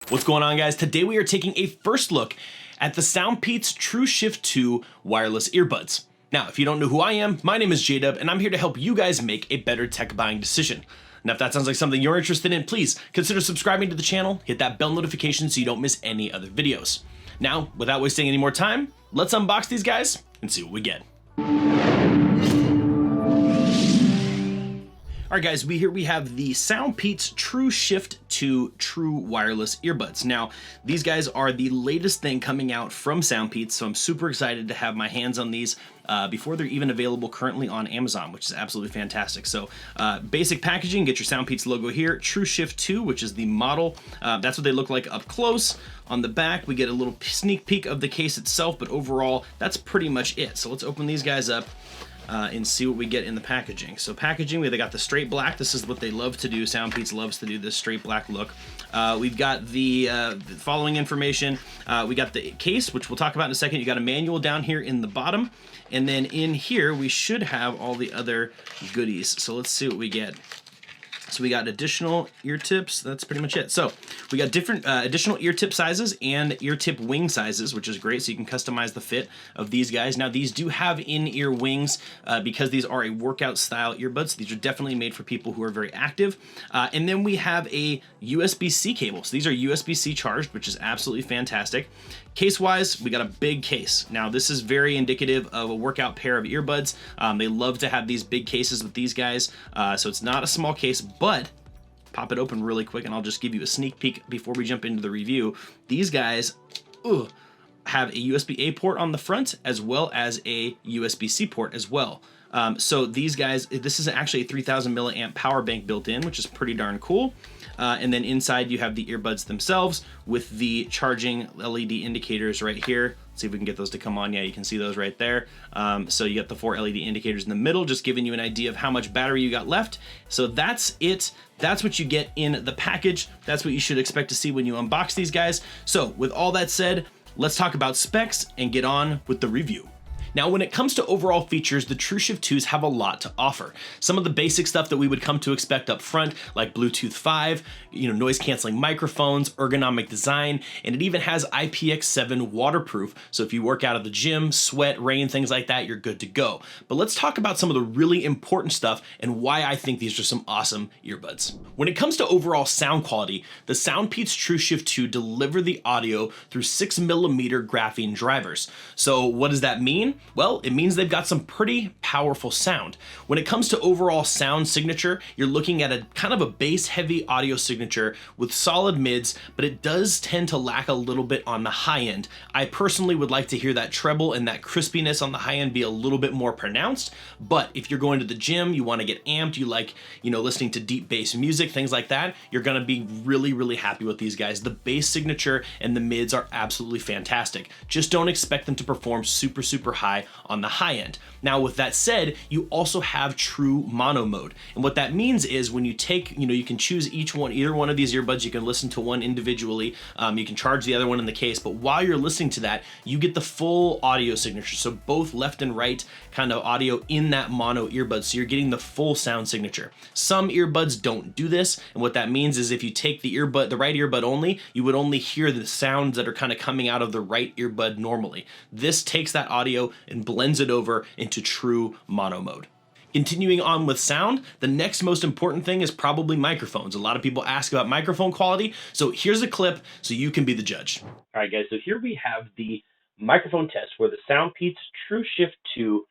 What's going on, guys? Today we are taking a first look at the SoundPEATS TrueShift 2 wireless earbuds. Now, if you don't know who I am, my name is JDubb, and I'm here to help you guys make a better tech buying decision. Now, if that sounds like something you're interested in, please consider subscribing to the channel, hit that bell notification so you don't miss any other videos. Now, without wasting any more time, let's unbox these guys and see what we get. All right, guys, we have the SoundPEATS TrueShift 2 True Wireless Earbuds. Now, these guys are the latest thing coming out from SoundPEATS, so I'm super excited to have my hands on these before they're even available currently on Amazon, which is absolutely fantastic. So, basic packaging, get your SoundPEATS logo here, TrueShift 2, which is the model. That's what they look like up close. On the back, we get a little sneak peek of the case itself, but overall, that's pretty much it. So let's open these guys up. And see what we get in the packaging. So packaging, they got the straight black. This is what they love to do. SoundPEATS loves to do this straight black look. We've got the following information. We got the case, which we'll talk about in a second. You got a manual down here in the bottom. And then in here, we should have all the other goodies. So let's see what we get. So we got additional ear tips. That's pretty much it. So we got different additional ear tip sizes and ear tip wing sizes, which is great. So you can customize the fit of these guys. Now these do have in-ear wings because these are a workout style earbuds. These are definitely made for people who are very active. And then we have a USB-C cable. So these are USB-C charged, which is absolutely fantastic. Case-wise, we got a big case. Now this is very indicative of a workout pair of earbuds. They love to have these big cases with these guys. So it's not a small case, but pop it open really quick and I'll just give you a sneak peek before we jump into the review. These guys have a USB-A port on the front as well as a USB-C port as well. So these guys, this is actually a 3000 milliamp power bank built in, which is pretty darn cool. And then inside you have the earbuds themselves with the charging LED indicators right here. Let's see if we can get those to come on. Yeah, you can see those right there. So you got the 4 LED indicators in the middle, just giving you an idea of how much battery you got left. So that's it. That's what you get in the package. That's what you should expect to see when you unbox these guys. So with all that said, let's talk about specs and get on with the review. Now, when it comes to overall features, the TrueShift 2s have a lot to offer. Some of the basic stuff that we would come to expect up front, like Bluetooth 5, noise canceling microphones, ergonomic design, and it even has IPX7 waterproof. So if you work out at the gym, sweat, rain, things like that, you're good to go. But let's talk about some of the really important stuff and why I think these are some awesome earbuds. When it comes to overall sound quality, the SoundPEATS TrueShift 2 deliver the audio through 6mm graphene drivers. So what does that mean? Well, it means they've got some pretty powerful sound. When it comes to overall sound signature, you're looking at a kind of a bass heavy audio signature with solid mids, but it does tend to lack a little bit on the high end. I personally would like to hear that treble and that crispiness on the high end be a little bit more pronounced, but if you're going to the gym, you want to get amped, you like, listening to deep bass music, things like that, you're going to be really, really happy with these guys. The bass signature and the mids are absolutely fantastic. Just don't expect them to perform super, super high on the high end. Now, with that said, you also have true mono mode. And what that means is when you take, you can choose either one of these earbuds, you can listen to one individually, you can charge the other one in the case, but while you're listening to that, you get the full audio signature. So both left and right kind of audio in that mono earbud. So you're getting the full sound signature. Some earbuds don't do this. And what that means is if you take the right earbud only, you would only hear the sounds that are kind of coming out of the right earbud normally. This takes that audio and blends it over into true mono mode. Continuing on with sound, the next most important thing is probably microphones. A lot of people ask about microphone quality, so here's a clip so you can be the judge. All right, guys, so here we have the microphone test for the SoundPEATS TrueShift 2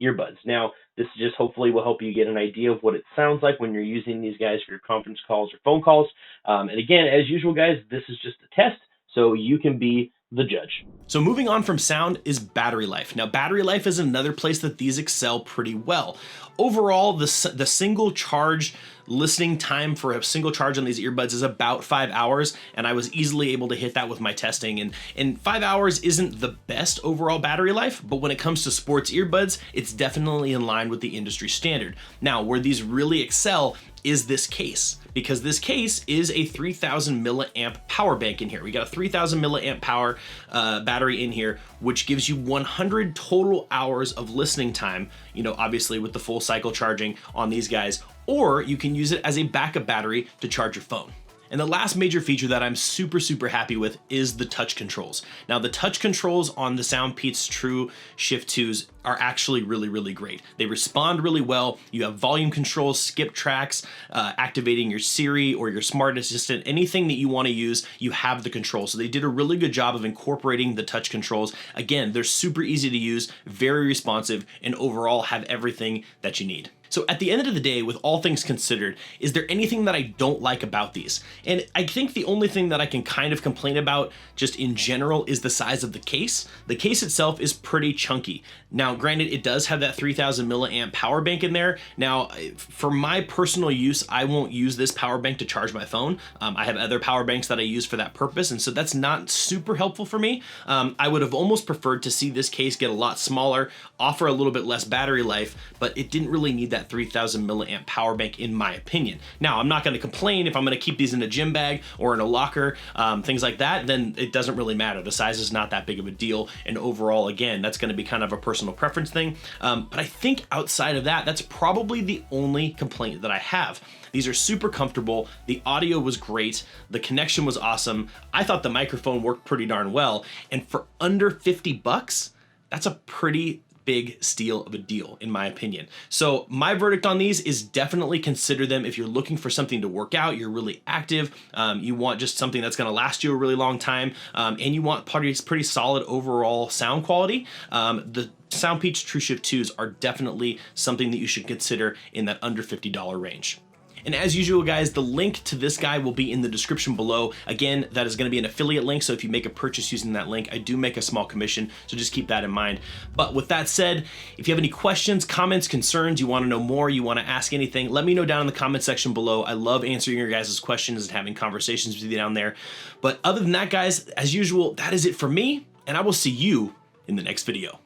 earbuds. Now, this just hopefully will help you get an idea of what it sounds like when you're using these guys for your conference calls or phone calls. And again, as usual, guys, this is just a test, so you can be the judge. So moving on from sound is battery life. Now, battery life is another place that these excel pretty well. Overall, the single charge listening time for a single charge on these earbuds is about 5 hours, and I was easily able to hit that with my testing. And 5 hours isn't the best overall battery life, but when it comes to sports earbuds, it's definitely in line with the industry standard. Now, where these really excel is this case, because this case is a 3000 milliamp power bank in here. We got a 3000 milliamp power battery in here, which gives you 100 total hours of listening time, obviously with the full cycle charging on these guys, or you can use it as a backup battery to charge your phone. And the last major feature that I'm super happy with is the touch controls. Now the touch controls on the SoundPEATS TrueShift 2s are actually really great. They respond really well. You have volume controls, skip tracks, activating your Siri or your smart assistant, anything that you want to use, you have the control. So they did a really good job of incorporating the touch controls. Again, they're super easy to use, very responsive, and overall have everything that you need. So at the end of the day, with all things considered, is there anything that I don't like about these? And I think the only thing that I can kind of complain about just in general is the size of the case. The case itself is pretty chunky. Now, granted, it does have that 3000 milliamp power bank in there. Now, for my personal use, I won't use this power bank to charge my phone. I have other power banks that I use for that purpose, and so that's not super helpful for me. I would have almost preferred to see this case get a lot smaller, offer a little bit less battery life, but it didn't really need that 3000 milliamp power bank in my opinion. Now, I'm not going to complain if I'm going to keep these in a gym bag or in a locker, things like that, then it doesn't really matter. The size is not that big of a deal, and overall, again, that's going to be kind of a personal preference thing. But I think outside of that, that's probably the only complaint that I have. These are super comfortable. The audio was great. The connection was awesome. I thought the microphone worked pretty darn well. And for under 50 bucks, that's a pretty big steal of a deal, in my opinion. So my verdict on these is definitely consider them if you're looking for something to work out, you're really active, you want just something that's gonna last you a really long time, and you want pretty solid overall sound quality. The SoundPEATS TrueShift 2s are definitely something that you should consider in that under $50 range. And as usual, guys, the link to this guy will be in the description below. Again, that is going to be an affiliate link, so if you make a purchase using that link, I do make a small commission, so just keep that in mind. But with that said, if you have any questions, comments, concerns, you want to know more, you want to ask anything, let me know down in the comment section below. I love answering your guys' questions and having conversations with you down there. But other than that, guys, as usual, that is it for me, and I will see you in the next video.